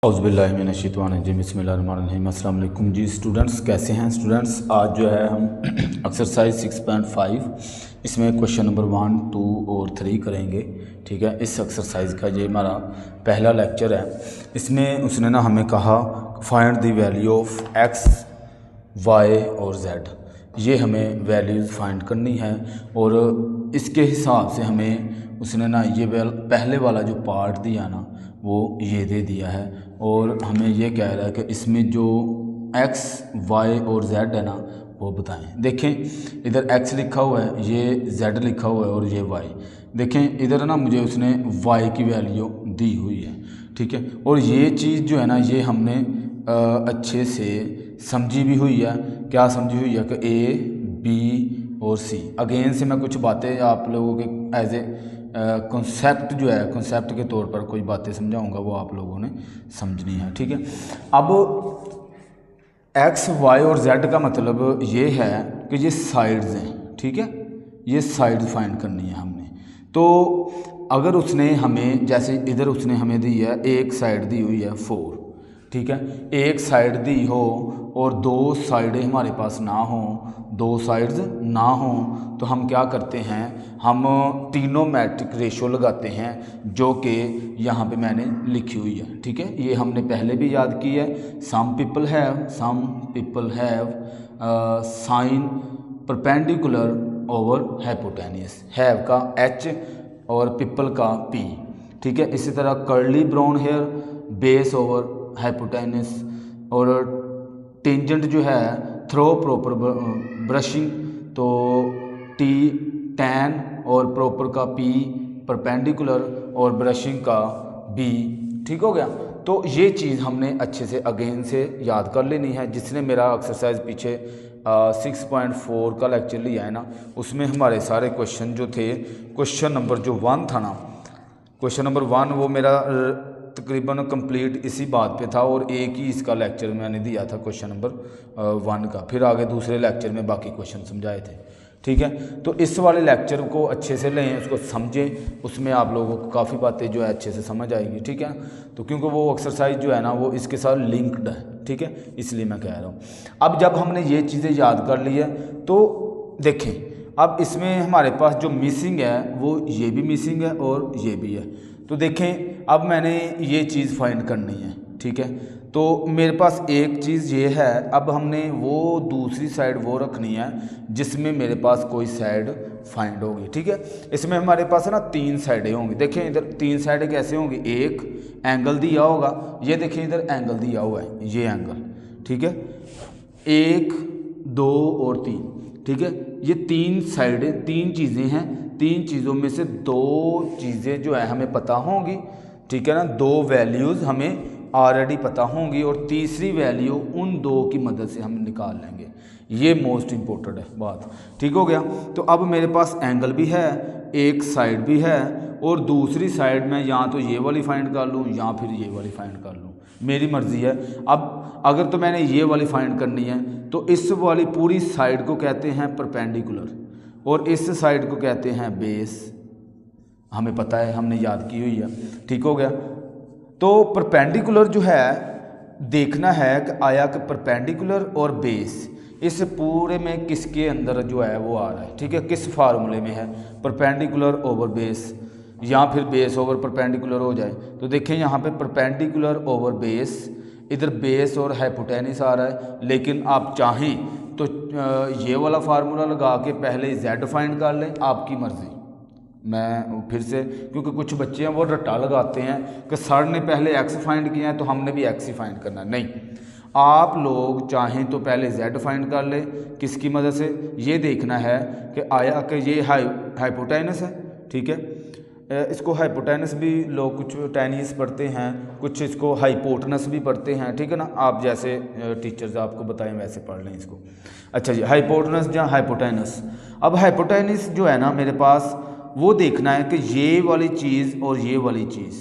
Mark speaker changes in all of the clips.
Speaker 1: औज़ुबिल्लाहिमिनश्शैतानिर्रजीम बिस्मिल्लाहिर्रहमानिर्रहीम। अस्सलाम वालेकुम जी स्टूडेंट्स, कैसे हैं स्टूडेंट्स। आज जो है हम एक्सरसाइज 6.5 इसमें क्वेश्चन नंबर 1, 2 और 3 करेंगे। ठीक है, इस एक्सरसाइज का ये हमारा पहला लेक्चर है। इसमें उसने ना हमें कहा find the value of x, y और जेड। ये हमें वैल्यूज़ फाइंड करनी है और इसके हिसाब से हमें उसने ना ये पहले वाला जो पार्ट दिया ना वो ये दे दिया है और हमें ये कह रहा है कि इसमें जो एक्स, वाई और जेड है ना वो बताएं। देखें इधर एक्स लिखा हुआ है, ये जेड लिखा हुआ है और ये वाई। देखें इधर ना मुझे उसने वाई की वैल्यू दी हुई है। ठीक है, और ये चीज़ जो है ना ये हमने अच्छे से समझी भी हुई है। क्या समझी हुई है कि ए, बी और सी। अगेन से मैं कुछ बातें आप लोगों के एज ए कॉन्सेप्ट जो है, कॉन्सेप्ट के तौर पर कोई बातें समझाऊंगा, वो आप लोगों ने समझनी है। ठीक है, अब एक्स, वाई और जेड का मतलब ये है कि ये साइड्स हैं। ठीक है, ये साइड फाइंड करनी है हमने। तो अगर उसने हमें, जैसे इधर उसने हमें दी है, एक साइड दी हुई है 4। ठीक है, एक साइड दी हो और दो साइडें हमारे पास ना हो, दो साइड्स ना हो, तो हम क्या करते हैं, हम ट्रिग्नोमेट्रिक रेशो लगाते हैं जो कि यहाँ पे मैंने लिखी हुई है। ठीक है, ये हमने पहले भी याद की है। Some people have sine perpendicular over hypotenuse. Have का एच और पीपल का पी। ठीक है, इसी तरह curly brown hair base over hypotenuse और टेंजेंट जो है थ्रो प्रॉपर ब्रशिंग, तो टी टैन और प्रॉपर का पी परपेंडिकुलर और ब्रशिंग का बी। ठीक हो गया। तो ये चीज़ हमने अच्छे से अगेन से याद कर लेनी है। जिसने मेरा एक्सरसाइज पीछे 6.4 का लेक्चर लिया है ना, उसमें हमारे सारे क्वेश्चन जो थे, क्वेश्चन नंबर जो 1 था ना, क्वेश्चन नंबर 1 वो मेरा तकरीबन कंप्लीट इसी बात पे था और एक ही इसका लेक्चर मैंने दिया था क्वेश्चन नंबर 1 का। फिर आगे दूसरे लेक्चर में बाकी क्वेश्चन समझाए थे। ठीक है, तो इस वाले लेक्चर को अच्छे से लें, उसको समझें, उसमें आप लोगों को काफ़ी बातें जो है अच्छे से समझ आएगी। ठीक है, तो क्योंकि वो एक्सरसाइज जो है ना वो इसके साथ लिंक्ड है। ठीक है, इसलिए मैं कह रहा हूँ। अब जब हमने ये चीज़ें याद कर ली है तो देखें, अब इसमें हमारे पास जो मिसिंग है वो ये भी मिसिंग है और ये भी है। तो देखें अब मैंने ये चीज़ फाइंड करनी है। ठीक है, तो मेरे पास एक चीज़ ये है, अब हमने वो दूसरी साइड वो रखनी है जिसमें मेरे पास कोई साइड फाइंड होगी। ठीक है, इसमें हमारे पास है ना 3 साइडें होंगी। देखें इधर 3 साइडें कैसे होंगी, एक एंगल दिया होगा, ये देखें इधर एंगल दिया हुआ है, ये एंगल। ठीक है, 1, 2 और 3। ठीक है, ये 3 साइडें, 3 चीज़ें हैं। 3 चीज़ों में से 2 चीज़ें जो है हमें पता होंगी। ठीक है ना, 2 वैल्यूज़ हमें ऑलरेडी पता होंगी और तीसरी वैल्यू उन 2 की मदद से हम निकाल लेंगे। ये मोस्ट इम्पोर्टेंट है बात। ठीक हो गया। तो अब मेरे पास एंगल भी है, एक साइड भी है और दूसरी साइड में या तो ये वाली फाइंड कर लूँ या फिर ये वाली फाइंड कर लूँ, मेरी मर्ज़ी है। अब अगर तो मैंने ये वाली फाइंड करनी है तो इस वाली पूरी साइड को कहते हैं परपेंडिकुलर और इस साइड को कहते हैं बेस। हमें पता है, हमने याद की हुई है। ठीक हो गया। तो परपेंडिकुलर जो है देखना है कि आया कि परपेंडिकुलर और बेस इस पूरे में किसके अंदर जो है वो आ रहा है। ठीक है, किस फार्मूले में है, परपेंडिकुलर ओवर बेस या फिर बेस ओवर परपेंडिकुलर हो जाए। तो देखें यहाँ पे परपेंडिकुलर ओवर बेस, इधर बेस और हाइपोटेन्यूस आ रहा है, लेकिन आप चाहें तो ये वाला फार्मूला लगा के पहले जेड फाइंड कर लें, आपकी मर्ज़ी। मैं फिर से, क्योंकि कुछ बच्चे हैं वो रट्टा लगाते हैं कि सर ने पहले एक्स फाइंड किया है तो हमने भी एक्स ही फाइंड करना है। नहीं, आप लोग चाहें तो पहले जेड फाइंड कर लें। किसकी मदद से, ये देखना है कि आया कि ये हाइपोटेनस है। ठीक है, इसको हाइपोटेनस भी लोग कुछ टेनिस पढ़ते हैं, कुछ इसको हाइपोटनस भी पढ़ते हैं। ठीक है ना, आप जैसे टीचर्स आपको बताएं वैसे पढ़ लें इसको। अच्छा जी, हाइपोटनस या हाइपोटेनस। अब हाइपोटेनस जो है ना मेरे पास वो देखना है कि ये वाली चीज़ और ये वाली चीज़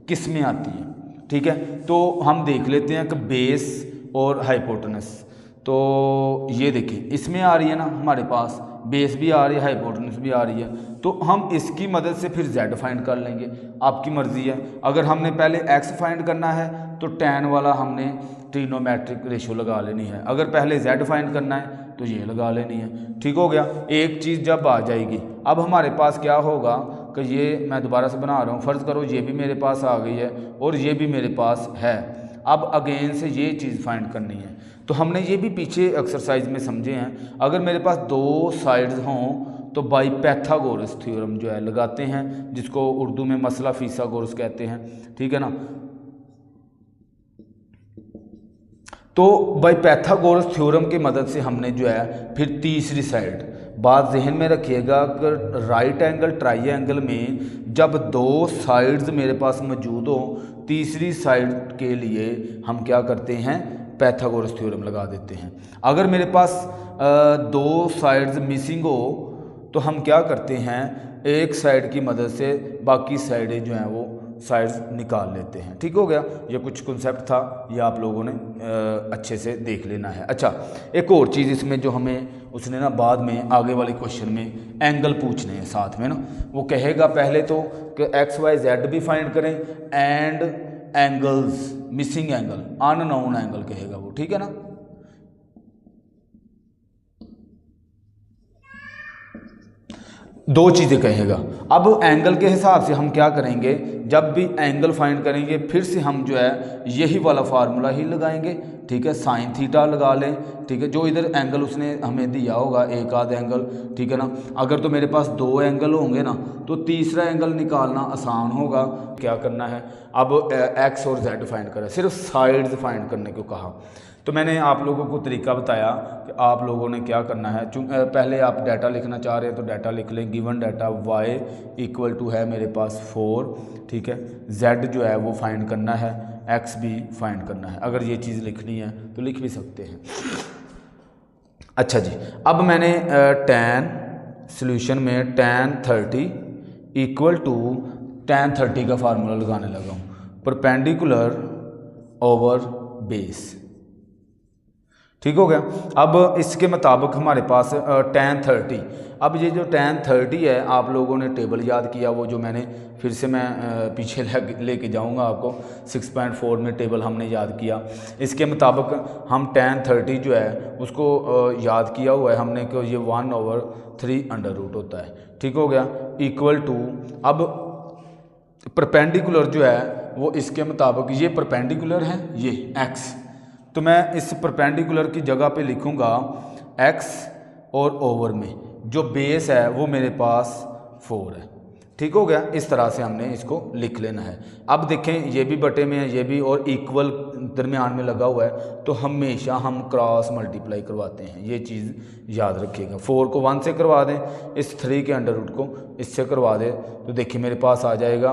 Speaker 1: किस में आती है। ठीक है, तो हम देख लेते हैं कि बेस और हाइपोटेनस। तो ये देखिए इसमें आ रही है ना हमारे पास, बेस भी आ रही है, हाइपोटेनस भी आ रही है, तो हम इसकी मदद से फिर जेड फाइंड कर लेंगे। आपकी मर्ज़ी है। अगर हमने पहले एक्स फाइंड करना है तो tan वाला हमने ट्रिग्नोमेट्रिक रेशियो लगा लेनी है। अगर पहले z फाइंड करना है तो ये लगा लेनी है। ठीक हो गया। एक चीज़ जब आ जाएगी, अब हमारे पास क्या होगा कि ये मैं दोबारा से बना रहा हूँ, फ़र्ज़ करो ये भी मेरे पास आ गई है और ये भी मेरे पास है। अब अगेन से ये चीज़ फाइंड करनी है। तो हमने ये भी पीछे एक्सरसाइज में समझे हैं। अगर मेरे पास दो साइड्स हों तो बाई पैथागोरस थ्योरम जो है लगाते हैं, जिसको उर्दू में मसला फिसागोरस कहते हैं। ठीक है ना। तो बाई पैथागोरस थ्योरम की मदद से हमने जो है फिर तीसरी साइड, बात जहन में रखिएगा कि राइट एंगल ट्राइंगल में जब दो साइड्स मेरे पास मौजूद हो, तीसरी साइड के लिए हम क्या करते हैं, पैथागोरस थ्योरम लगा देते हैं। अगर मेरे पास दो साइड्स मिसिंग हो तो हम क्या करते हैं, एक साइड की मदद से बाकी साइडें जो हैं वो साइड्स निकाल लेते हैं। ठीक हो गया। ये कुछ कॉन्सेप्ट था, ये आप लोगों ने अच्छे से देख लेना है। अच्छा, एक और चीज़ इसमें जो हमें उसने ना बाद में आगे वाले क्वेश्चन में एंगल पूछने हैं साथ में ना, वो कहेगा पहले तो कि एक्स वाई जेड भी फाइंड करें and angles, missing angle, unknown angle कहेगा वो। ठीक है ना। दो चीज़ें कहेगा। अब एंगल के हिसाब से हम क्या करेंगे, जब भी एंगल फाइंड करेंगे फिर से हम जो है यही वाला फार्मूला ही लगाएंगे। ठीक है, साइन थीटा लगा लें। ठीक है, जो इधर एंगल उसने हमें दिया होगा एक आध एंगल। ठीक है ना। अगर तो मेरे पास दो एंगल होंगे ना तो तीसरा एंगल निकालना आसान होगा। क्या करना है, अब एक्स और जेड फाइंड करें, सिर्फ साइड्स फाइंड करने को कहा। तो मैंने आप लोगों को तरीका बताया कि आप लोगों ने क्या करना है। पहले आप डाटा लिखना चाह रहे हैं तो डाटा लिख लें। Given data y equal to है मेरे पास 4। ठीक है, z जो है वो फाइंड करना है, x भी फाइंड करना है। अगर ये चीज़ लिखनी है तो लिख भी सकते हैं। अच्छा जी, अब मैंने tan सॉल्यूशन में tan 30 इक्वल टू tan 30 का फार्मूला लगाने लगा हूँ, परपेंडिकुलर ओवर बेस। ठीक हो गया। अब इसके मुताबिक हमारे पास tan 30, अब ये जो tan 30 है आप लोगों ने टेबल याद किया, वो जो मैंने फिर से मैं पीछे लेके जाऊंगा आपको, 6.4 में टेबल हमने याद किया। इसके मुताबिक हम tan 30 जो है उसको याद किया हुआ है हमने कि ये 1/3 अंडर रूट होता है। ठीक हो गया। इक्वल टू, अब परपेंडिकुलर जो है वो इसके मुताबिक ये परपेंडिकुलर है, ये x, तो मैं इस परपेंडिकुलर की जगह पे लिखूंगा x और ओवर में जो बेस है वो मेरे पास 4 है। ठीक हो गया। इस तरह से हमने इसको लिख लेना है। अब देखें ये भी बटे में है, ये भी, और इक्वल दरमियान में लगा हुआ है, तो हमेशा हम क्रॉस मल्टीप्लाई करवाते हैं। ये चीज़ याद रखिएगा। 4 को 1 से करवा दें, इस 3 के अंडर रूट को इससे करवा दें, तो देखिए मेरे पास आ जाएगा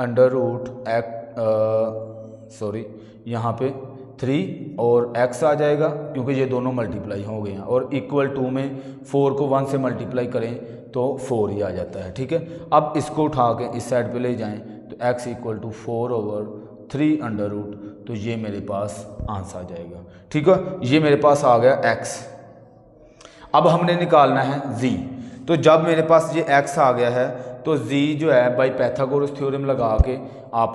Speaker 1: अंडर रूट यहाँ पे 3 और x आ जाएगा, क्योंकि ये दोनों मल्टीप्लाई हो गए हैं, और इक्वल टू में 4 को 1 से मल्टीप्लाई करें तो 4 ही आ जाता है। ठीक है। अब इसको उठा के इस साइड पे ले जाएं तो x equal to 4/3 under root, तो ये मेरे पास आंसर आ जाएगा। ठीक है, ये मेरे पास आ गया x। अब हमने निकालना है z। तो जब मेरे पास ये x आ गया है तो z जो है बाई पैथागोरस थ्योरम लगा के आप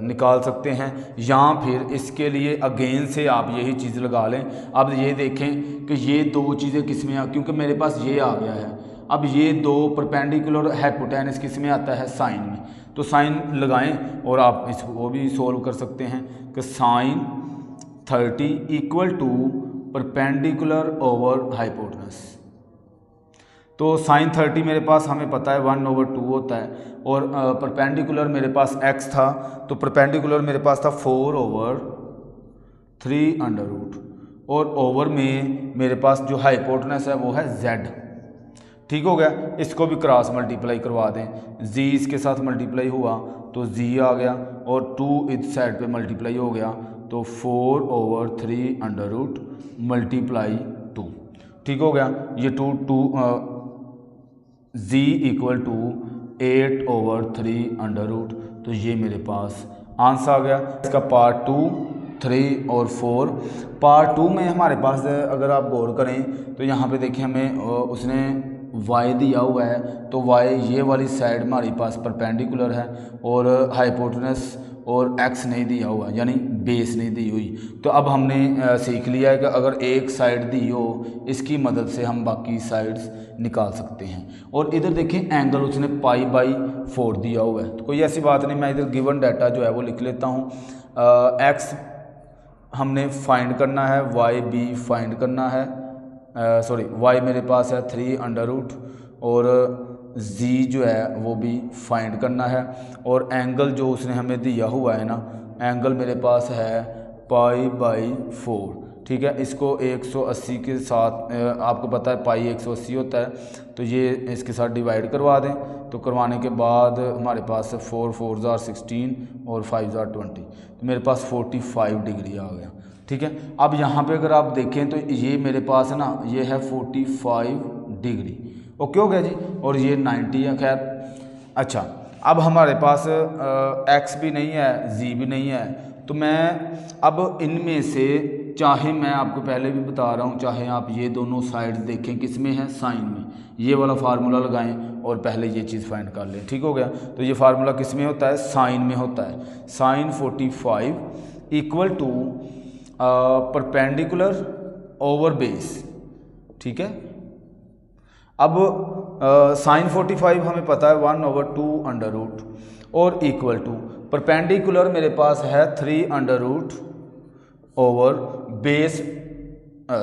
Speaker 1: निकाल सकते हैं, या फिर इसके लिए अगेन से आप यही चीज़ लगा लें। अब ये देखें कि ये दो चीज़ें किस में, क्योंकि मेरे पास ये आ गया है, अब ये दो परपेंडिकुलर हाइपोटेनस किस में आता है, साइन में, तो साइन लगाएं और आप इसको वो भी सोल्व कर सकते हैं कि sine 30 equal to perpendicular over hypotenuse. तो साइन 30 मेरे पास हमें पता है 1/2 होता है, और परपेंडिकुलर मेरे पास x था, तो परपेंडिकुलर मेरे पास था 4/3 अंडर रूट, और ओवर में मेरे पास जो हाइपोटेनस है वो है z। ठीक हो गया। इसको भी क्रॉस मल्टीप्लाई करवा दें, z इसके साथ मल्टीप्लाई हुआ तो z आ गया, और 2 इस साइड पे मल्टीप्लाई हो गया तो 4/3 अंडर रूट मल्टीप्लाई 2। ठीक हो गया। ये 2 z equal to 8/3 under root, तो ये मेरे पास आंसर आ गया। इसका पार्ट 2, 3 और 4। पार्ट 2 में हमारे पास अगर आप गौर करें तो यहाँ पे देखिए हमें उसने y दिया हुआ है, तो y ये वाली साइड हमारे पास परपेंडिकुलर है और हाइपोटेनस और एक्स नहीं दिया हुआ, यानी बेस नहीं दी हुई। तो अब हमने सीख लिया है कि अगर एक साइड दी हो, इसकी मदद से हम बाकी साइड्स निकाल सकते हैं। और इधर देखें एंगल उसने π/4 दिया हुआ है, तो कोई ऐसी बात नहीं, मैं इधर गिवन डाटा जो है वो लिख लेता हूँ। एक्स हमने फाइंड करना है, वाई बी फाइंड करना है, सॉरी वाई मेरे पास है 3√, और z जो है वो भी फाइंड करना है। और एंगल जो उसने हमें दिया हुआ है ना, एंगल मेरे पास है π/4, ठीक है। इसको 180 के साथ, आपको पता है पाई 180 होता है, तो ये इसके साथ डिवाइड करवा दें। तो करवाने के बाद हमारे पास 4 4 are 16 और 5 are 20, तो मेरे पास 45 डिग्री आ गया, ठीक है। अब यहाँ पे अगर आप देखें तो ये मेरे पास है ना, ये है 45 डिग्री, ओके हो गया जी। और ये 90 है, खैर अच्छा। अब हमारे पास एक्स भी नहीं है, जी भी नहीं है, तो मैं अब इनमें से, चाहे मैं आपको पहले भी बता रहा हूँ, चाहे आप ये दोनों साइड्स देखें किस में है, साइन में, ये वाला फार्मूला लगाएं और पहले ये चीज़ फाइंड कर लें, ठीक हो गया। तो ये फार्मूला किस में होता है, साइन में होता है। Sine 45 equal to perpendicular over base, ठीक है। अब साइन 45 हमें पता है 1/2 और इक्वल टू परपेंडिकुलर मेरे पास है 3 over base,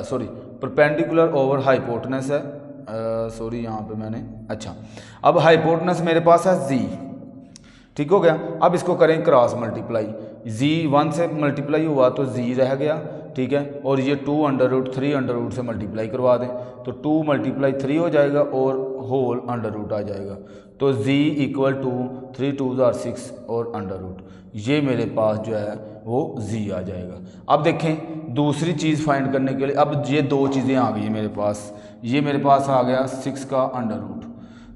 Speaker 1: sorry perpendicular over hypotenuse है, सॉरी यहाँ पे मैंने, अच्छा। अब हाइपोटेनस मेरे पास है z, ठीक हो गया। अब इसको करें क्रॉस मल्टीप्लाई, z 1 से मल्टीप्लाई हुआ तो z रह गया, ठीक है। और ये 2 3 से मल्टीप्लाई करवा दें तो 2 × 3 हो जाएगा और होल √, आ जाएगा। तो z इक्वल टू 3 2 are 6 और √, ये मेरे पास जो है वो z आ जाएगा। अब देखें दूसरी चीज़ फाइंड करने के लिए, अब ये दो चीज़ें आ गई मेरे पास, ये मेरे पास आ गया 6 का √,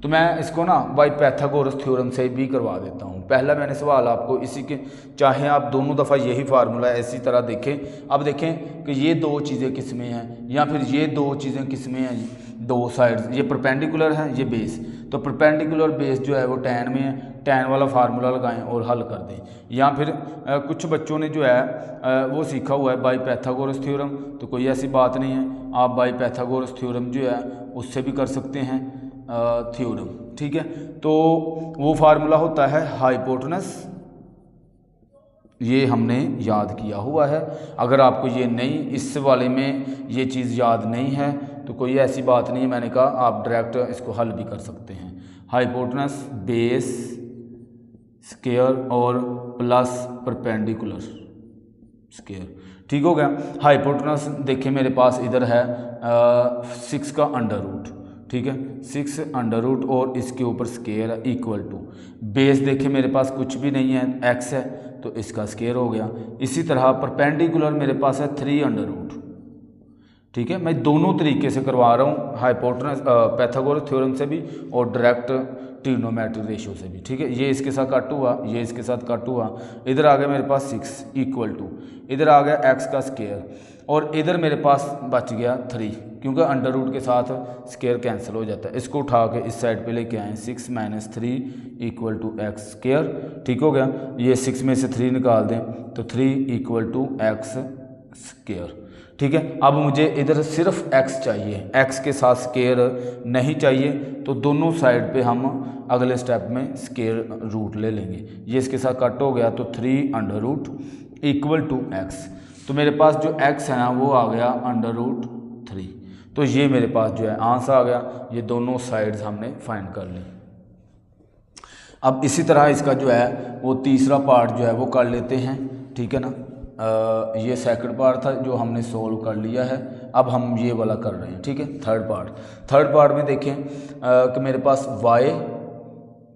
Speaker 1: तो मैं इसको ना बाय पाइथागोरस थ्योरम से भी करवा देता हूँ। पहला मैंने सवाल आपको इसी के, चाहे आप दोनों दफ़ा यही फार्मूला इसी तरह देखें। अब देखें कि ये दो चीज़ें किस में हैं, या फिर ये दो चीज़ें किस में हैं, दो साइड्स, ये परपेंडिकुलर है, ये बेस, तो परपेंडिकुलर बेस जो है वो tan में है, tan वाला फार्मूला लगाएं और हल कर दें। या फिर कुछ बच्चों ने जो है वो सीखा हुआ है बाय पाइथागोरस थ्योरम, तो कोई ऐसी बात नहीं है, आप बाय पाइथागोरस थ्योरम जो है उससे भी कर सकते हैं थ्योरम, ठीक है। तो वो फार्मूला होता है हाइपोटेनस, ये हमने याद किया हुआ है। अगर आपको ये नहीं, इस वाले में ये चीज़ याद नहीं है तो कोई ऐसी बात नहीं है, मैंने कहा आप डायरेक्ट इसको हल भी कर सकते हैं। हाइपोटेनस बेस स्क्वायर और प्लस परपेंडिकुलर स्क्वायर, ठीक हो गया। हाइपोटेनस देखिए मेरे पास इधर है 6 का √, ठीक है, 6 √ और इसके ऊपर स्क्वायर है इक्वल टू, बेस देखिए मेरे पास कुछ भी नहीं है, x है तो इसका स्क्वायर हो गया। इसी तरह परपेंडिकुलर मेरे पास है 3 √, ठीक है। मैं दोनों तरीके से करवा रहा हूँ, हाइपोटेनस पाइथागोरस थ्योरम से भी और डायरेक्ट ट्रिग्नोमेट्रिक रेशियो से भी, ठीक है। ये इसके साथ कट हुआ, ये इसके साथ कट हुआ, इधर आ गया मेरे पास 6 इक्वल टू, इधर आ गया x का स्क्वायर, और इधर मेरे पास बच गया 3, क्योंकि √, के साथ स्क्वायर कैंसिल हो जाता है। इसको उठा के इस साइड पे लेके आए, 6 - 3 इक्वल टू x स्क्वायर, ठीक हो गया। ये 6 में से 3 निकाल दें तो 3 इक्वल टू x स्क्वायर, ठीक है। अब मुझे इधर सिर्फ x चाहिए, x के साथ स्क्वायर नहीं चाहिए, तो दोनों साइड पे हम अगले स्टेप में स्क्वायर रूट ले लेंगे। ये इसके साथ कट हो गया तो 3 इक्वल टू x, तो मेरे पास जो x है ना वो आ गया √3, तो ये मेरे पास जो है आंसर आ गया। ये दोनों साइड्स हमने फाइंड कर ली। अब इसी तरह इसका जो है वो तीसरा पार्ट जो है वो कर लेते हैं, ठीक है ना। ये सेकंड पार्ट था जो हमने सोल्व कर लिया है, अब हम ये वाला कर रहे हैं, ठीक है। थर्ड पार्ट में देखें कि मेरे पास y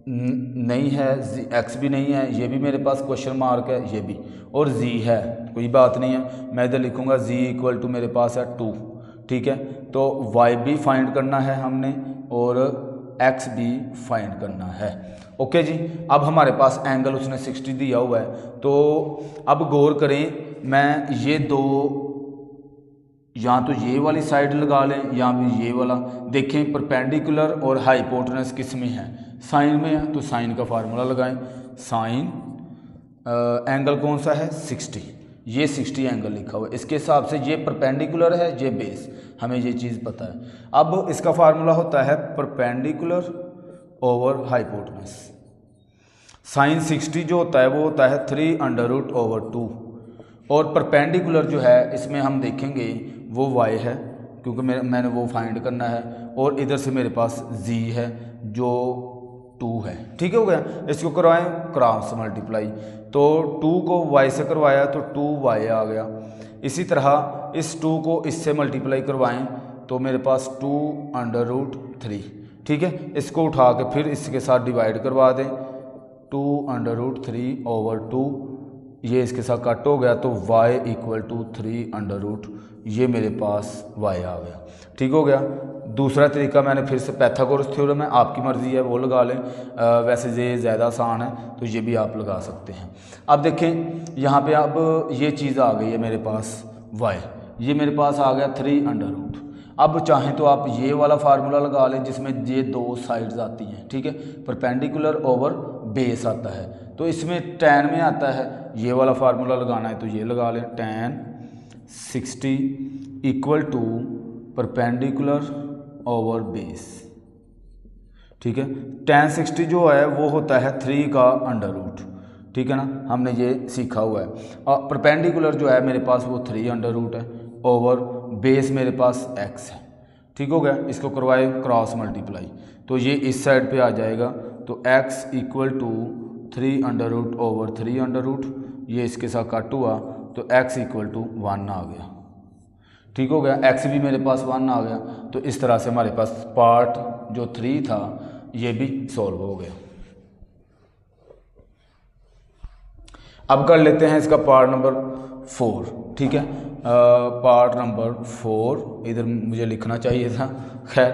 Speaker 1: नहीं है, x भी नहीं है, ये भी मेरे पास क्वेश्चन मार्क है, ये भी, और z है, कोई बात नहीं है। मैं इधर लिखूँगा z इक्वल टू मेरे पास है 2, ठीक है। तो y भी फाइंड करना है हमने और x भी फाइंड करना है, ओके जी। अब हमारे पास एंगल उसने 60 दिया हुआ है, तो अब गौर करें, मैं ये दो, या तो ये वाली साइड लगा लें या भी ये वाला, देखें परपेंडिकुलर और हाइपोटेनस किस में है, साइन में है, तो साइन का फार्मूला लगाएं, साइन एंगल कौन सा है 60, ये 60 एंगल लिखा हुआ है। इसके हिसाब से ये परपेंडिकुलर है, ये बेस, हमें ये चीज़ पता है। अब इसका फार्मूला होता है परपेंडिकुलर ओवर हाइपोटेनस। साइन 60 जो होता है वो होता है 3√/2 और परपेंडिकुलर जो है इसमें हम देखेंगे वो y है, क्योंकि मैंने वो फाइंड करना है, और इधर से मेरे पास z है जो 2 है। ठीक हो गया। इसको करवाएं क्रॉस मल्टीप्लाई, तो 2 को y से करवाया तो 2y आ गया। इसी तरह इस 2 को इससे मल्टीप्लाई करवाएं तो मेरे पास 2√3। ठीक है, इसको उठा के फिर इसके साथ डिवाइड करवा दें, 2√3/2, ये इसके साथ कट हो गया तो y = 3√, ये मेरे पास y आ गया। ठीक हो गया। दूसरा तरीका मैंने फिर से पैथागोरस थ्योरम है, आपकी मर्ज़ी है वो लगा लें, वैसे ये ज़्यादा आसान है तो ये भी आप लगा सकते हैं। अब देखें यहाँ पे अब ये चीज़ आ गई है मेरे पास y, ये मेरे पास आ गया 3√। अब चाहें तो आप ये वाला फार्मूला लगा लें जिसमें ये 2 साइड्स आती हैं। ठीक है, परपेंडिकुलर ओवर बेस आता है, तो इसमें tan में आता है, ये वाला फार्मूला लगाना है तो ये लगा लें, tan 60 = परपेंडिकुलर ओवर बेस। ठीक है, tan 60 जो है वो होता है 3 का √। ठीक है ना, हमने ये सीखा हुआ है। और परपेंडिकुलर जो है मेरे पास वो 3√है, ओवर बेस मेरे पास x है। ठीक हो गया। इसको करवाए क्रॉस मल्टीप्लाई तो ये इस साइड पे आ जाएगा, तो x = 3√/3√, ये इसके साथ कट हुआ तो x = 1 आ गया। ठीक हो गया, x भी मेरे पास 1 आ गया। तो इस तरह से हमारे पास पार्ट जो 3 था ये भी सॉल्व हो गया। अब कर लेते हैं इसका पार्ट नंबर 4। ठीक है, पार्ट नंबर 4 इधर मुझे लिखना चाहिए था, खैर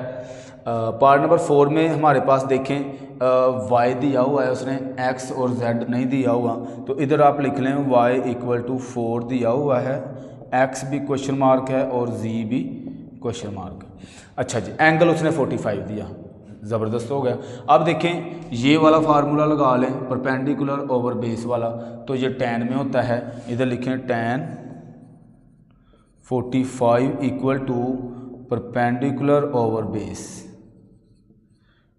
Speaker 1: पार्ट नंबर 4 में हमारे पास देखें y दिया हुआ है उसने, x और z नहीं दिया हुआ, तो इधर आप लिख लें y = 4 दिया हुआ है, x भी क्वेश्चन मार्क है और z भी क्वेश्चन मार्क है। अच्छा जी, एंगल उसने 45 दिया, ज़बरदस्त हो गया। अब देखें ये वाला फार्मूला लगा लें परपेंडिकुलर ओवर बेस वाला, तो ये tan में होता है, इधर लिखें tan 45 = परपेंडिकुलर ओवर बेस।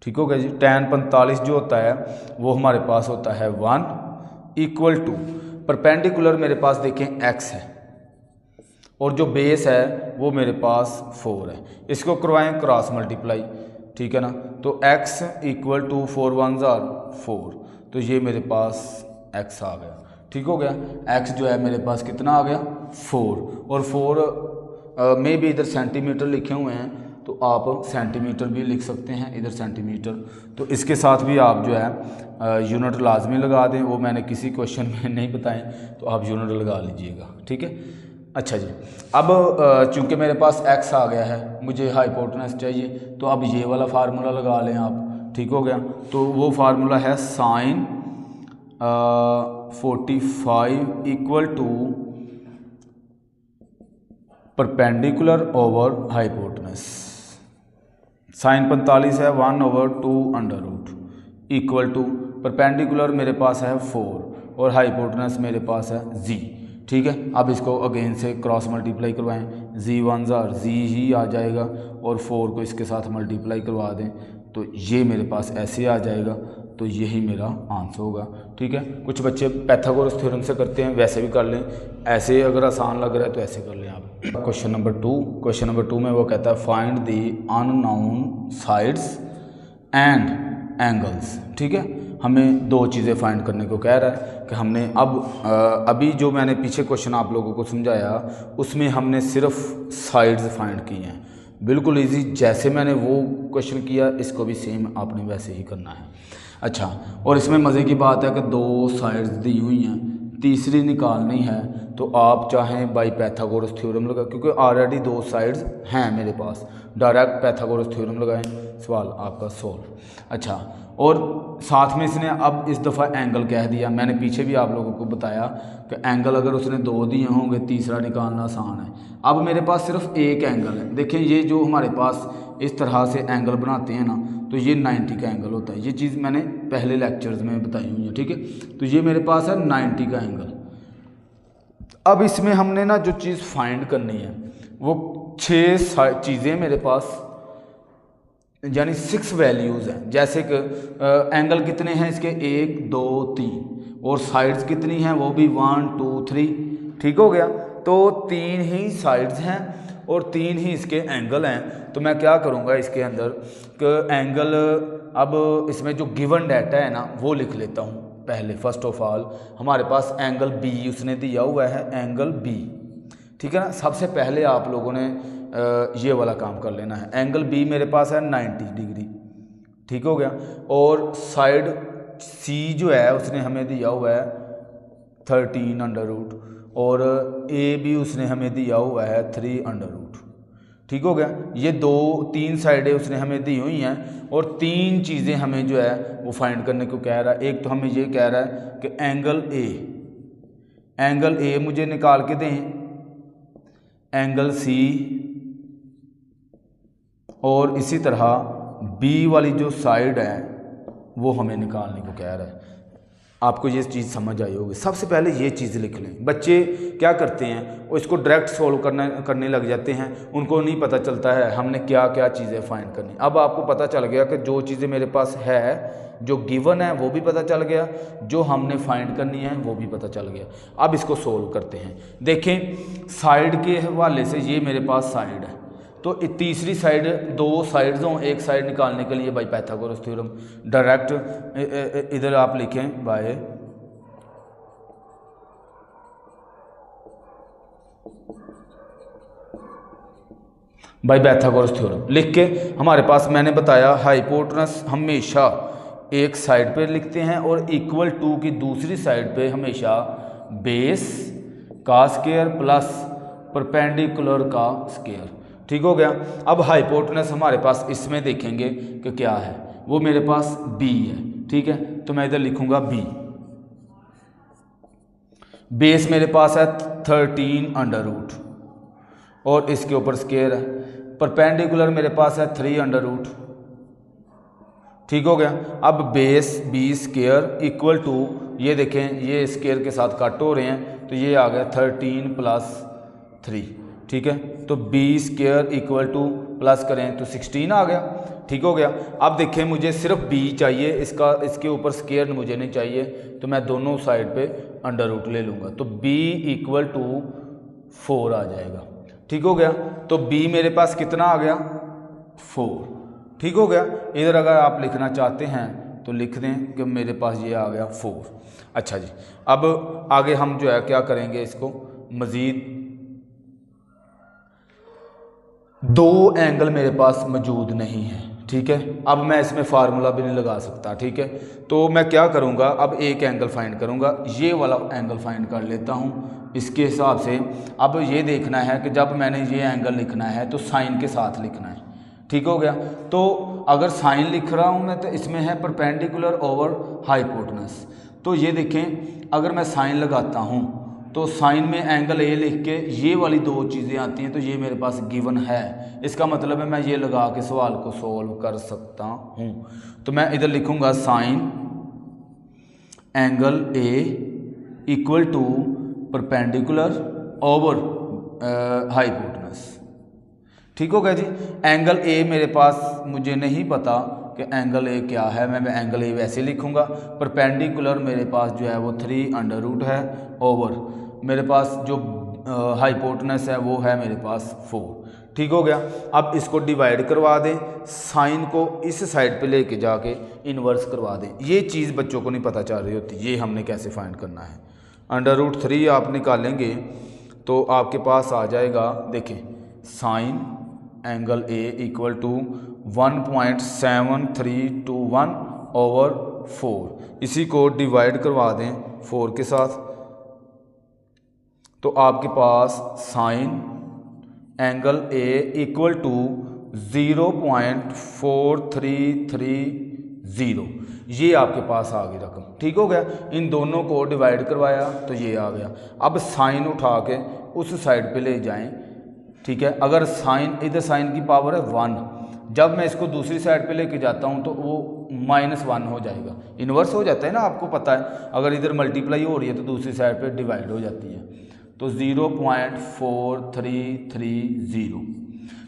Speaker 1: ठीक हो गया जी। tan 45 जो होता है वो हमारे पास होता है 1 = परपेंडिकुलर मेरे पास देखें x है और जो बेस है वो मेरे पास 4 है। इसको करवाएं क्रॉस मल्टीप्लाई। ठीक है ना, तो x = 4 1 4, तो ये मेरे पास x आ गया। ठीक हो गया, x जो है मेरे पास कितना आ गया 4, और 4 में भी इधर सेंटीमीटर लिखे हुए हैं तो आप सेंटीमीटर भी लिख सकते हैं, इधर सेंटीमीटर, तो इसके साथ भी आप जो है यूनिट लाजमी लगा दें, वो मैंने किसी क्वेश्चन में नहीं बताएं तो आप यूनिट लगा लीजिएगा। ठीक है। अच्छा जी, अब चूंकि मेरे पास x आ गया है, मुझे हाइपोटेनस चाहिए, तो अब ये वाला फार्मूला लगा लें आप। ठीक हो गया, तो वो फार्मूला है sine 45 = perpendicular over hypotenuse. Sine 45 है 1/2 इक्वल टू परपेंडिकुलर मेरे पास है 4 और हाइपोटेनस मेरे पास है z। ठीक है, अब इसको अगेन से क्रॉस मल्टीप्लाई करवाएं, z 1 z ही आ जाएगा और 4 को इसके साथ मल्टीप्लाई करवा दें तो ये मेरे पास ऐसे आ जाएगा, तो यही मेरा आंसर होगा। ठीक है, कुछ बच्चे पैथागोरस थ्योरम से करते हैं, वैसे भी कर लें, ऐसे अगर आसान लग रहा है तो ऐसे कर लें आप। क्वेश्चन नंबर 2 में वो कहता है find the unknown sides and angles. ठीक है, हमें 2 चीज़ें फाइंड करने को कह रहा है कि हमने अभी जो मैंने पीछे क्वेश्चन आप लोगों को समझाया उसमें हमने सिर्फ साइड्स फाइंड की हैं, बिल्कुल इजी, जैसे मैंने वो क्वेश्चन किया इसको भी सेम आपने वैसे ही करना है। अच्छा, और इसमें मज़े की बात है कि 2 साइड्स दी हुई हैं, तीसरी निकालनी है तो आप चाहें बाई पैथागोरस थ्योरम लगा, क्योंकि ऑलरेडी 2 साइड्स हैं मेरे पास, डायरेक्ट पैथागोरस थ्योरम लगाएं, सवाल आपका सॉल्व। अच्छा, और साथ में इसने अब इस दफ़ा एंगल कह दिया, मैंने पीछे भी आप लोगों को बताया कि एंगल अगर उसने 2 दिए होंगे तीसरा निकालना आसान है। अब मेरे पास सिर्फ एक एंगल है, देखें ये जो हमारे पास इस तरह से एंगल बनाते हैं ना, तो ये 90 का एंगल होता है। ये चीज़ मैंने पहले लेक्चर्स में बताई हुई है, ठीक है। तो ये मेरे पास है 90 का एंगल। अब इसमें हमने ना जो चीज़ फाइंड करनी है वो 6 चीज़ें मेरे पास, यानी 6 वैल्यूज़ हैं। जैसे कि एंगल कितने हैं इसके, 1 2 3, और साइड्स कितनी हैं वो भी 1 2 3, ठीक हो गया। तो 3 ही साइड्स हैं और 3 ही इसके एंगल हैं। तो मैं क्या करूँगा इसके अंदर कि एंगल, अब इसमें जो गिवन डाटा है ना वो लिख लेता हूँ पहले। फर्स्ट ऑफ ऑल हमारे पास एंगल बी उसने दिया हुआ है, एंगल बी, ठीक है ना। सबसे पहले आप लोगों ने ये वाला काम कर लेना है। एंगल बी मेरे पास है 90 डिग्री, ठीक हो गया। और साइड सी जो है उसने हमें दिया हुआ है 13√, और ए भी उसने हमें दिया हुआ है 3√, ठीक हो गया। ये 3 साइडें उसने हमें दी हुई हैं और 3 चीज़ें हमें जो है वो फाइंड करने को कह रहा है। एक तो हमें ये कह रहा है कि एंगल ए मुझे निकाल के दें, एंगल सी, और इसी तरह बी वाली जो साइड है वो हमें निकालने को कह रहा है। आपको ये चीज़ समझ आई होगी। सबसे पहले ये चीज़ लिख लें। बच्चे क्या करते हैं, वो इसको डायरेक्ट सॉल्व करने लग जाते हैं, उनको नहीं पता चलता है हमने क्या क्या चीज़ें फाइंड करनी। अब आपको पता चल गया कि जो चीज़ें मेरे पास है, जो गिवन है वो भी पता चल गया, जो हमने फाइंड करनी है वो भी पता चल गया। अब इसको सोल्व करते हैं। देखें, साइड के हवाले से ये मेरे पास साइड है, तो तीसरी साइड, 2 साइड्स हों, एक साइड निकालने के लिए बाय पाइथागोरस थ्योरम डायरेक्ट इधर आप लिखें बाय पाइथागोरस थ्योरम लिख के हमारे पास, मैंने बताया हाइपोटेनस हमेशा एक साइड पे लिखते हैं और इक्वल टू की दूसरी साइड पे हमेशा बेस का स्क्वायर प्लस परपेंडिकुलर का स्क्वायर, ठीक हो गया। अब हाइपोटेनस हमारे पास इसमें देखेंगे कि क्या है, वो मेरे पास बी है, ठीक है। तो मैं इधर लिखूंगा बी। बेस मेरे पास है 13√, और इसके ऊपर स्क्वायर है। परपेंडिकुलर मेरे पास है 3√, ठीक हो गया। अब base B square equal to, ये देखें ये स्क्वायर के साथ कट हो रहे हैं, तो ये आ गया 13 + 3, ठीक है। तो B square equal to plus करें तो 16 आ गया, ठीक हो गया। अब देखें मुझे सिर्फ बी चाहिए, इसके ऊपर स्क्वायर मुझे नहीं चाहिए, तो मैं दोनों साइड पे √, ले लूँगा। तो b = 4 आ जाएगा, ठीक हो गया। तो b मेरे पास कितना आ गया, 4, ठीक हो गया। इधर अगर आप लिखना चाहते हैं तो लिख दें कि मेरे पास ये आ गया 4। अच्छा जी, अब आगे हम जो है क्या करेंगे, इसको मज़ीद 2 एंगल मेरे पास मौजूद नहीं है, ठीक है। अब मैं इसमें फार्मूला भी नहीं लगा सकता, ठीक है। तो मैं क्या करूँगा, अब एक एंगल फाइंड करूँगा, ये वाला एंगल फाइंड कर लेता हूँ इसके हिसाब से। अब ये देखना है कि जब मैंने ये एंगल लिखना है तो साइन के साथ लिखना है, ठीक हो गया। तो अगर साइन लिख रहा हूँ मैं तो इसमें है परपेंडिकुलर ओवर हाइपोटेनस। तो ये देखें, अगर मैं साइन लगाता हूँ तो साइन में एंगल ए लिख के ये वाली 2 चीज़ें आती हैं, तो ये मेरे पास गिवन है। इसका मतलब है मैं ये लगा के सवाल को सॉल्व कर सकता हूँ। तो मैं इधर लिखूँगा sine angle A equal to perpendicular over hypotenuse, ठीक हो गया जी। एंगल ए मेरे पास मुझे नहीं पता कि एंगल ए क्या है, मैं एंगल ए वैसे लिखूँगा। परपेंडिकुलर मेरे पास जो है वो 3√, है ओवर मेरे पास जो हाइपोटेनस है वो है मेरे पास 4, ठीक हो गया। अब इसको डिवाइड करवा दें, साइन को इस साइड पे लेके जाके इन्वर्स करवा दें। ये चीज़ बच्चों को नहीं पता चल रही होती, ये हमने कैसे फाइंड करना है। √3 आप निकालेंगे तो आपके पास आ जाएगा, देखें sine angle A equal to 1.7321/4। इसी को डिवाइड करवा दें 4 के साथ, तो आपके पास sine angle A equal to 0.4330, ये आपके पास आ गई रकम, ठीक हो गया। इन दोनों को डिवाइड करवाया तो ये आ गया। अब साइन उठा के उस साइड पे ले जाएं, ठीक है। अगर साइन, इधर साइन की पावर है 1, जब मैं इसको दूसरी साइड पे लेके जाता हूँ तो वो -1 हो जाएगा, इन्वर्स हो जाता है ना, आपको पता है। अगर इधर मल्टीप्लाई हो रही है तो दूसरी साइड पे डिवाइड हो जाती है। तो 0.4330,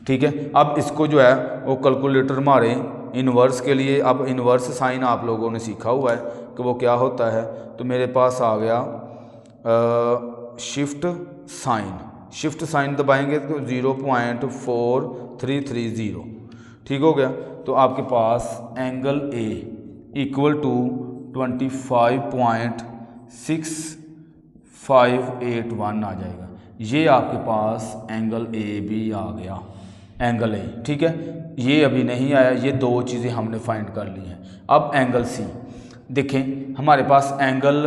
Speaker 1: ठीक है। अब इसको जो है वो कैलकुलेटर मारे इन्वर्स के लिए। अब इन्वर्स साइन आप लोगों ने सीखा हुआ है कि वो क्या होता है। तो मेरे पास आ गया शिफ्ट साइन दबाएंगे तो 0.4330, ठीक हो गया। तो आपके पास एंगल ए इक्वल टू 25.6581 आ जाएगा। ये आपके पास एंगल ए भी आ गया, एंगल ए, ठीक है। ये अभी नहीं आया, ये दो चीज़ें हमने फाइंड कर ली हैं। अब एंगल सी देखें, हमारे पास एंगल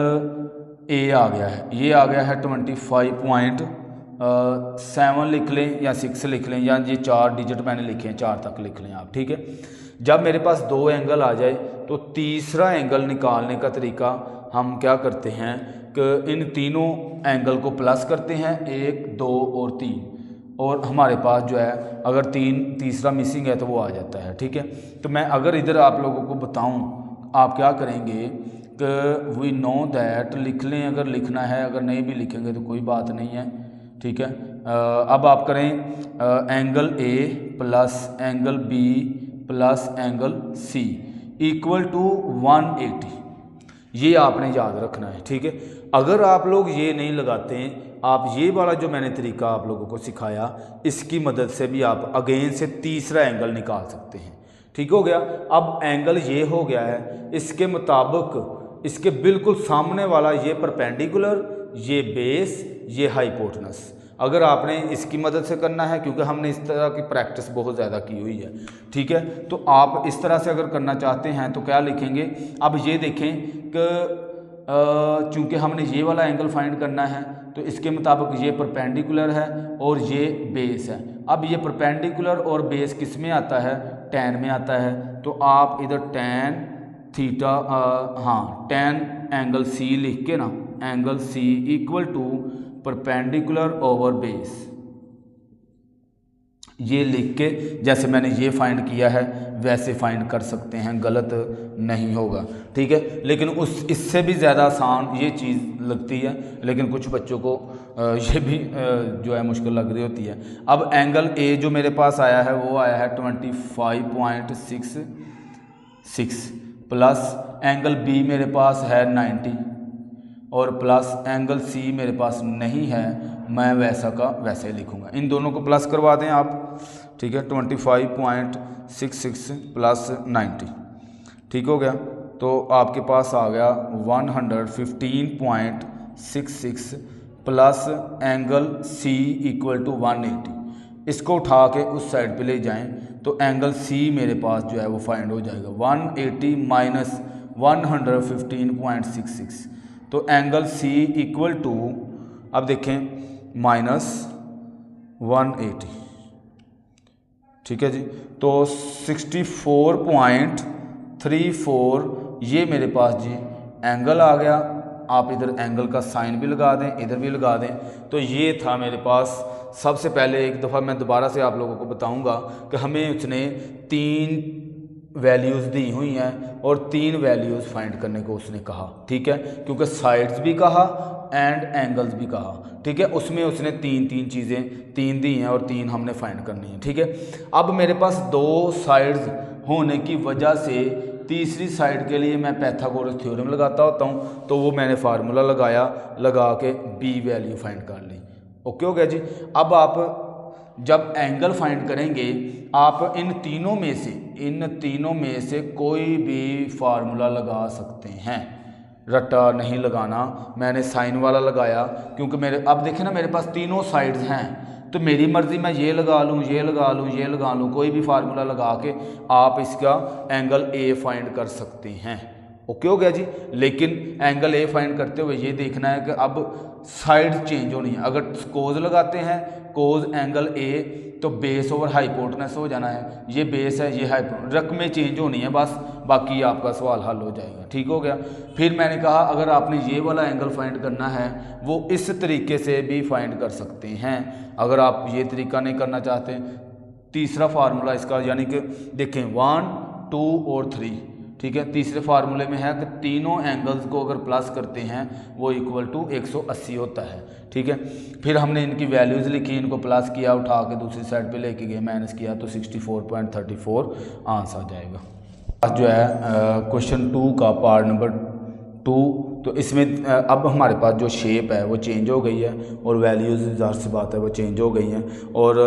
Speaker 1: ए आ गया है, ये आ गया है 25.7 लिख लें या 6 लिख लें, या ये 4 डिजिट मैंने लिखे हैं, 4 तक लिख लें आप, ठीक है। जब मेरे पास 2 एंगल आ जाए तो तीसरा एंगल निकालने का तरीका हम क्या करते हैं कि इन तीनों एंगल को प्लस करते हैं, 1, 2 और 3, और हमारे पास जो है अगर तीसरा मिसिंग है तो वो आ जाता है, ठीक है। तो मैं अगर इधर आप लोगों को बताऊं, आप क्या करेंगे कि वी नो दैट लिख लें, अगर लिखना है, अगर नहीं भी लिखेंगे तो कोई बात नहीं है, ठीक है। अब आप करें angle A plus angle B plus angle C equal to 180, ये आपने याद रखना है, ठीक है। अगर आप लोग ये नहीं लगाते हैं, आप ये वाला जो मैंने तरीका आप लोगों को सिखाया, इसकी मदद से भी आप अगेन से तीसरा एंगल निकाल सकते हैं, ठीक हो गया। अब एंगल ये हो गया है, इसके मुताबिक इसके बिल्कुल सामने वाला ये परपेंडिकुलर, ये बेस, ये हाइपोटेनस। अगर आपने इसकी मदद से करना है, क्योंकि हमने इस तरह की प्रैक्टिस बहुत ज़्यादा की हुई है, ठीक है, तो आप इस तरह से अगर करना चाहते हैं तो क्या लिखेंगे। अब ये देखें कि चूँकि हमने ये वाला एंगल फाइंड करना है तो इसके मुताबिक ये परपेंडिकुलर है और ये बेस है। अब ये परपेंडिकुलर और बेस किस में आता है, tan में आता है। तो आप इधर tan theta tan angle C लिख के ना, angle C equal to perpendicular over base, ये लिख के जैसे मैंने ये फाइंड किया है वैसे फाइंड कर सकते हैं, गलत नहीं होगा, ठीक है। लेकिन इससे भी ज़्यादा आसान ये चीज़ लगती है, लेकिन कुछ बच्चों को ये भी जो है मुश्किल लग रही होती है। अब एंगल ए जो मेरे पास आया है वो आया है 25.66 प्लस एंगल बी मेरे पास है 90 और प्लस एंगल सी मेरे पास नहीं है, मैं वैसा का वैसे लिखूंगा। इन दोनों को प्लस करवा दें आप, ठीक है। 25.66 प्लस 90, ठीक हो गया। तो आपके पास आ गया 115.66 plus angle C equal to 180। इसको उठा के उस साइड पे ले जाएं तो एंगल सी मेरे पास जो है वो फाइंड हो जाएगा 180 माइनस 115.66। तो एंगल सी इक्वल टू, अब देखें, -180, ठीक है जी। तो 64.34 ये मेरे पास जी एंगल आ गया। आप इधर एंगल का साइन भी लगा दें, इधर भी लगा दें। तो ये था मेरे पास। सबसे पहले एक दफ़ा मैं दोबारा से आप लोगों को बताऊंगा कि हमें उसने 3 वैल्यूज़ दी हुई हैं और 3 वैल्यूज़ फाइंड करने को उसने कहा, ठीक है, क्योंकि साइड्स भी कहा एंड एंगल्स भी कहा, ठीक है। उसमें उसने 3 चीज़ें 3 दी हैं और 3 हमने फाइंड करनी है, ठीक है। अब मेरे पास 2 साइड्स होने की वजह से तीसरी साइड के लिए मैं पाइथागोरस थ्योरम लगाता होता हूँ, तो वो मैंने फार्मूला लगाया, लगा के बी वैल्यू फाइंड कर ली। ओके हो गया जी। अब आप जब एंगल फाइंड करेंगे, आप इन तीनों में से कोई भी फार्मूला लगा सकते हैं, रट्टा नहीं लगाना। मैंने साइन वाला लगाया क्योंकि अब देखें ना, मेरे पास तीनों साइड्स हैं, तो मेरी मर्ज़ी मैं ये लगा लूँ, ये लगा लूँ, ये लगा लूँ, कोई भी फार्मूला लगा के आप इसका एंगल ए फाइंड कर सकते हैं। ओके हो गया जी। लेकिन एंगल ए फाइंड करते हुए ये देखना है कि अब साइड चेंज होनी है। अगर कोज लगाते हैं, कोज एंगल ए, तो बेस ओवर हाइपोटेनस हो जाना है। ये बेस है, ये हाइपोटेनस, रकमें चेंज होनी है बस, बाकी आपका सवाल हल हो जाएगा, ठीक हो गया। फिर मैंने कहा अगर आपने ये वाला एंगल फाइंड करना है वो इस तरीके से भी फाइंड कर सकते हैं। अगर आप ये तरीका नहीं करना चाहते तीसरा फार्मूला इसका, यानी कि देखें 1, 2 और 3, ठीक है। तीसरे फार्मूले में है कि तीनों एंगल्स को अगर प्लस करते हैं वो इक्वल टू 180 होता है, ठीक है। फिर हमने इनकी वैल्यूज़ लिखी, इनको प्लस किया, उठा के दूसरी साइड पे लेके गए, माइनस किया तो 64.34 आंसर आ जाएगा। जो है क्वेश्चन 2 का पार्ट नंबर 2, तो इसमें अब हमारे पास जो शेप है वो चेंज हो गई है और वैल्यूज़ ज़ाहिर सी बात है वो चेंज हो गई हैं। और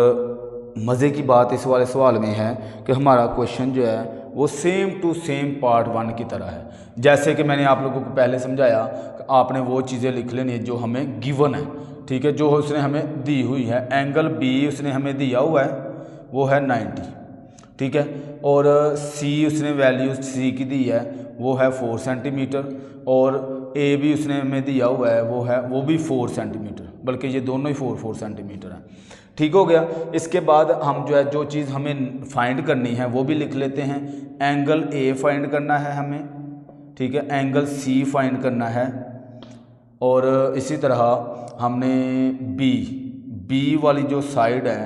Speaker 1: मज़े की बात इस वाले सवाल में है कि हमारा क्वेश्चन जो है वो सेम टू सेम पार्ट 1 की तरह है। जैसे कि मैंने आप लोगों को पहले समझाया कि आपने वो चीज़ें लिख लेनी जो हमें गिवन है, ठीक है, जो उसने हमें दी हुई है। एंगल बी उसने हमें दिया हुआ है वो है 90, ठीक है, और सी उसने वैल्यू सी की दी है वो है 4 सेंटीमीटर, और ए भी उसने हमें दिया हुआ है वो भी 4 सेंटीमीटर, बल्कि ये दोनों ही 4 सेंटीमीटर हैं, ठीक हो गया। इसके बाद हम जो है जो चीज़ हमें फाइंड करनी है वो भी लिख लेते हैं। एंगल ए फाइंड करना है हमें, ठीक है, एंगल सी फाइंड करना है, और इसी तरह हमने बी वाली जो साइड है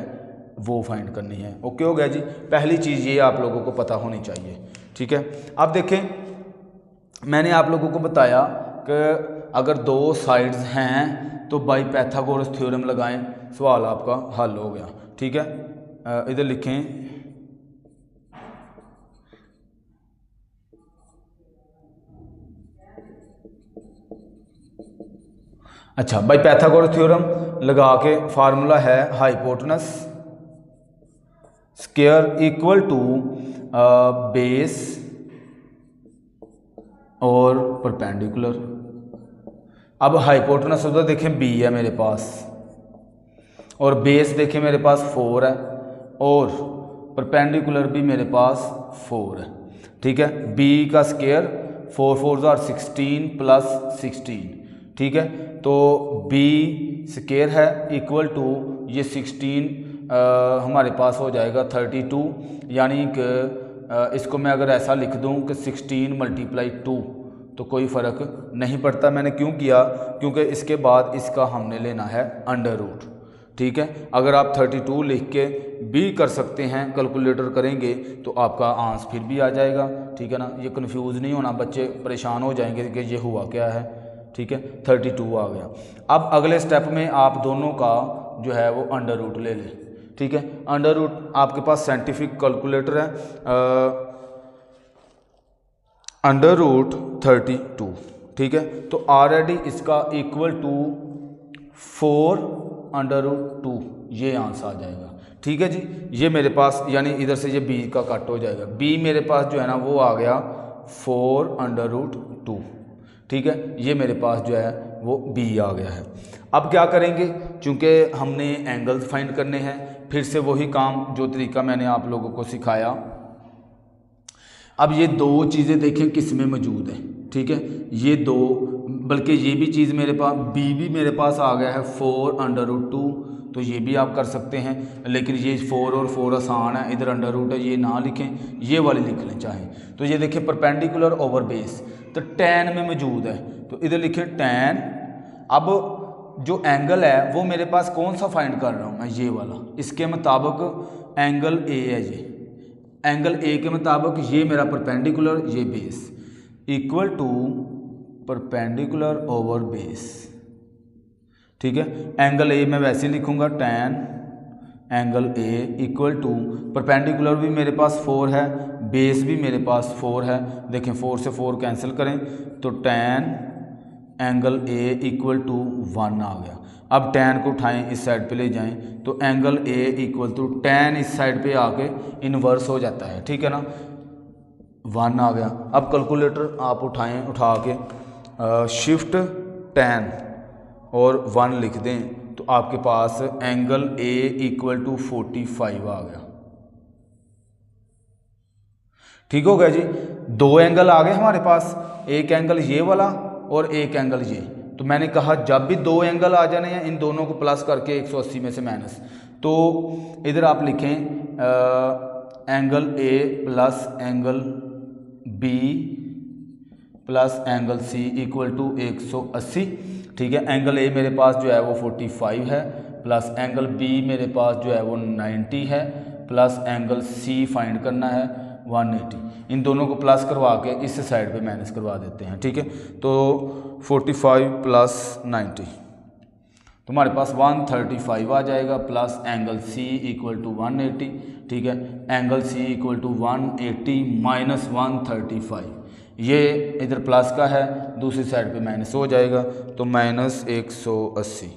Speaker 1: वो फाइंड करनी है। ओके हो गया जी। पहली चीज़ ये आप लोगों को पता होनी चाहिए, ठीक है। अब देखें, मैंने आप लोगों को बताया कि अगर दो साइड्स हैं तो बाई पाइथागोरस थ्योरम लगाएं, सवाल आपका हल हो गया, ठीक है। इधर लिखें अच्छा, बाई पाइथागोरस थ्योरम लगा के फार्मूला है hypotenuse square equal to base और परपेंडिकुलर। अब हाइपोटेनस उधर देखें बी है मेरे पास, और बेस देखें मेरे पास 4 है, और परपेंडिकुलर भी मेरे पास 4 है, ठीक है। बी का स्क्वायर 4 4 16 प्लस 16, ठीक है। तो बी स्क्वायर है इक्वल टू ये 16 हमारे पास हो जाएगा 32, यानी कि इसको मैं अगर ऐसा लिख दूं कि 16 × 2 तो कोई फ़र्क नहीं पड़ता। मैंने क्यों किया, क्योंकि इसके बाद इसका हमने लेना है अंडर रूट, ठीक है। अगर आप 32 लिख के भी कर सकते हैं, कैलकुलेटर करेंगे तो आपका आंसर फिर भी आ जाएगा, ठीक है ना। ये कंफ्यूज नहीं होना, बच्चे परेशान हो जाएंगे कि ये हुआ क्या है, ठीक है। 32 आ गया। अब अगले स्टेप में आप दोनों का जो है वो अंडर रूट ले लें, ठीक है। अंडर रूट आपके पास साइंटिफिक कैलकुलेटर है, अंडर रूट 32, ठीक है। तो ऑलरेडी इसका इक्वल टू 4 √2 ये आंसर आ जाएगा, ठीक है जी। ये मेरे पास यानी इधर से ये बी का कट हो जाएगा, बी मेरे पास जो है ना वो आ गया 4 √2, ठीक है। ये मेरे पास जो है वो बी आ गया है। अब क्या करेंगे, चूँकि हमने एंगल्स फाइंड करने हैं, फिर से वही काम जो तरीका मैंने आप लोगों को सिखाया। अब ये दो चीज़ें देखें किस में मौजूद है, ठीक है। ये दो, बल्कि ये भी चीज़ मेरे पास बी भी मेरे पास आ गया है 4 √2, तो ये भी आप कर सकते हैं, लेकिन ये 4 और 4 आसान है, इधर अंडर रूट है, ये ना लिखें, ये वाली लिख लें चाहें। तो ये देखिए परपेंडिकुलर ओवर बेस, तो tan में मौजूद है, तो इधर लिखें tan। अब जो एंगल है वो मेरे पास कौन सा फाइंड कर रहा हूँ मैं, ये वाला। इसके मुताबिक एंगल ए है, ये एंगल ए के मुताबिक ये मेरा परपेंडिकुलर, ये base equal to perpendicular over base, ठीक है। एंगल ए मैं वैसे लिखूंगा tan angle A equal to perpendicular भी मेरे पास 4 है, बेस भी मेरे पास 4 है। देखें 4 से 4 कैंसिल करें तो tan angle A equal to 1 आ गया। अब tan को उठाएं इस साइड पे ले जाएं तो angle A equal to tan इस साइड पे आके इन्वर्स हो जाता है, ठीक है ना, 1 आ गया। अब कैलकुलेटर आप उठाएं, उठा के शिफ्ट tan और 1 लिख दें तो आपके पास एंगल ए इक्वल टू 45 आ गया, ठीक हो गया जी। दो एंगल आ गए हमारे पास, एक एंगल ये वाला और एक एंगल ये। तो मैंने कहा जब भी दो एंगल आ जाने हैं इन दोनों को प्लस करके 180 में से माइनस, तो इधर आप लिखें angle A plus angle B plus angle C equal to 180, ठीक है। एंगल ए मेरे पास जो है वो 45 है, प्लस एंगल बी मेरे पास जो है वो 90 है, प्लस एंगल सी फाइंड करना है 180। इन दोनों को प्लस करवा के इस साइड पे माइनस करवा देते हैं, ठीक है। तो 45 प्लस 90 तो हमारे पास 135 आ जाएगा, plus angle C equal to 180, ठीक है। Angle C equal to 180 minus 135, ये इधर प्लस का है, दूसरी साइड पे माइनस हो जाएगा, तो माइनस 180।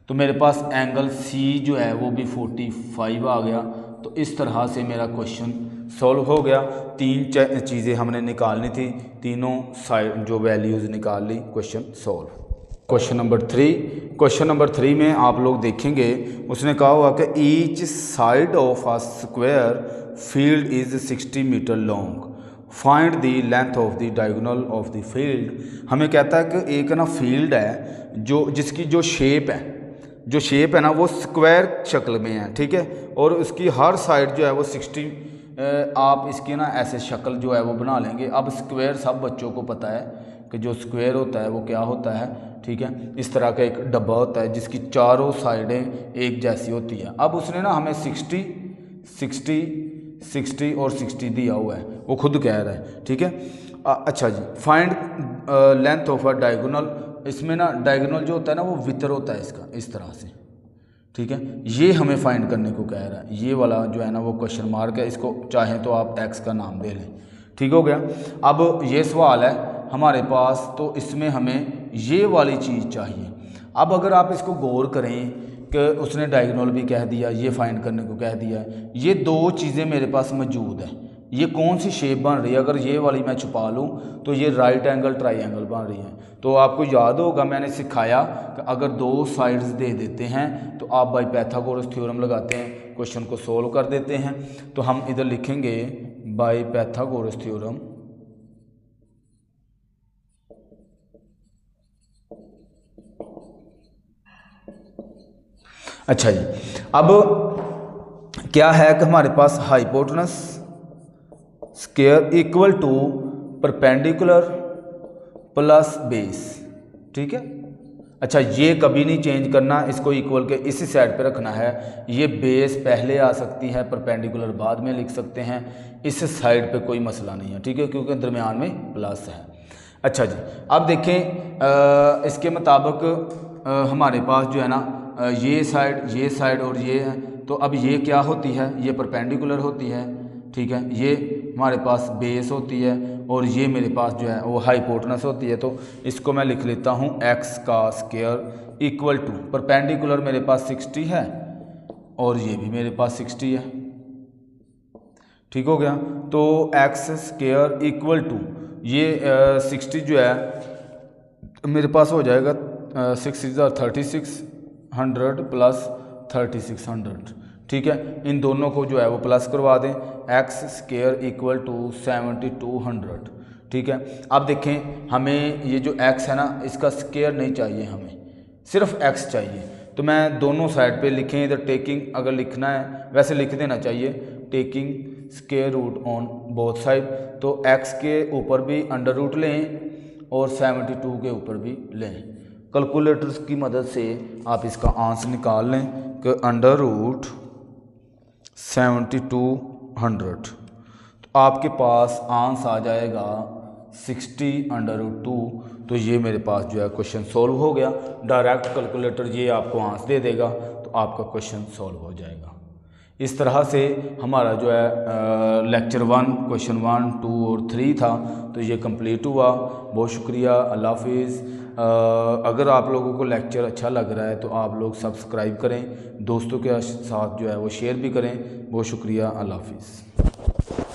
Speaker 1: तो मेरे पास एंगल सी जो है वो भी 45 आ गया। तो इस तरह से मेरा क्वेश्चन सॉल्व हो गया। तीन चीज़ें हमने निकालनी थी, तीनों साइड जो वैल्यूज़ निकाल ली, क्वेश्चन सॉल्व। क्वेश्चन नंबर 3 में आप लोग देखेंगे उसने कहा हुआ कि each side of a square field is 60 metre long, find the length of the diagonal of the field. हमें कहता है कि एक ना फील्ड है जिसकी जो शेप है ना वो स्क्वायर शक्ल में है, ठीक है, और उसकी हर साइड जो है वो 60, आप इसकी ना ऐसे शक्ल जो है वो बना लेंगे। अब स्क्वायर सब बच्चों को पता है कि जो स्क्वायर होता है वो क्या होता है, ठीक है। इस तरह का एक डब्बा होता है जिसकी चारों साइडें एक जैसी होती है। अब उसने ना हमें 60, 60, 60 और 60 दिया हुआ है, वो खुद कह रहा है, ठीक है। अच्छा जी, find length of a diagonal. इसमें ना डायगोनल जो होता है ना वो वितर होता है इसका, इस तरह से, ठीक है। ये हमें फाइंड करने को कह रहा है, ये वाला जो है ना वो क्वेश्चन मार्क है, इसको चाहें तो आप एक्स का नाम दे लें, ठीक हो गया। अब ये सवाल है हमारे पास, तो इसमें हमें ये वाली चीज़ चाहिए। अब अगर आप इसको गौर करें कि उसने डायगोनल भी कह दिया, ये फाइंड करने को कह दिया, ये दो चीज़ें मेरे पास मौजूद है। ये कौन सी शेप बन रही है, अगर ये वाली मैं छुपा लूँ तो ये राइट एंगल ट्राइंगल बन रही है। तो आपको याद होगा मैंने सिखाया कि अगर दो साइड्स दे देते हैं तो आप बाय पाइथागोरस थ्योरम लगाते हैं, क्वेश्चन को सोल्व कर देते हैं। तो हम इधर लिखेंगे बाय पाइथागोरस थ्योरम। अच्छा जी, अब क्या है कि हमारे पास hypotenuse square equal to perpendicular plus base, ठीक है। अच्छा, ये कभी नहीं चेंज करना, इसको इक्वल के इसी साइड पे रखना है। ये बेस पहले आ सकती है, परपेंडिकुलर बाद में लिख सकते हैं, इस साइड पे कोई मसला नहीं है, ठीक है, क्योंकि दरमियान में प्लस है। अच्छा जी, अब देखें इसके मुताबिक हमारे पास जो है ना ये साइड और ये है, तो अब ये क्या होती है, ये परपेंडिकुलर होती है, ठीक है। ये हमारे पास बेस होती है और ये मेरे पास जो है वो हाइपोटेनस होती है। तो इसको मैं लिख लेता हूँ एक्स का स्क्वायर इक्वल टू, परपेंडिकुलर मेरे पास 60 है और ये भी मेरे पास 60 है, ठीक हो गया। तो एक्स स्क्वायर इक्वल टू ये 60 जो है मेरे पास हो जाएगा 6 × 3600 प्लस 3600, ठीक है। इन दोनों को जो है वो प्लस करवा दें, एक्स स्क्वायर इक्वल टू 7200, ठीक है। अब देखें हमें ये जो एक्स है ना इसका स्क्वायर नहीं चाहिए, हमें सिर्फ एक्स चाहिए। तो मैं दोनों साइड पे लिखें, इधर टेकिंग अगर लिखना है वैसे लिख देना चाहिए, taking square root on both side. तो एक्स के ऊपर भी अंडर रूट लें और 72 के ऊपर भी लें। कैलकुलेटर्स की मदद से आप इसका आंसर निकाल लें कि अंडर रूट 7200, तो आपके पास आंसर आ जाएगा 60√2। तो ये मेरे पास जो है क्वेश्चन सॉल्व हो गया। डायरेक्ट कैलकुलेटर ये आपको आंसर दे देगा, तो आपका क्वेश्चन सॉल्व हो जाएगा। इस तरह से हमारा जो है लेक्चर 1 क्वेश्चन 1, 2 और 3 था, तो ये कंप्लीट हुआ। बहुत शुक्रिया, अल्लाह हाफिज़। अगर आप लोगों को लेक्चर अच्छा लग रहा है तो आप लोग सब्सक्राइब करें, दोस्तों के साथ जो है वो शेयर भी करें। बहुत शुक्रिया, अल्लाह हाफिज़।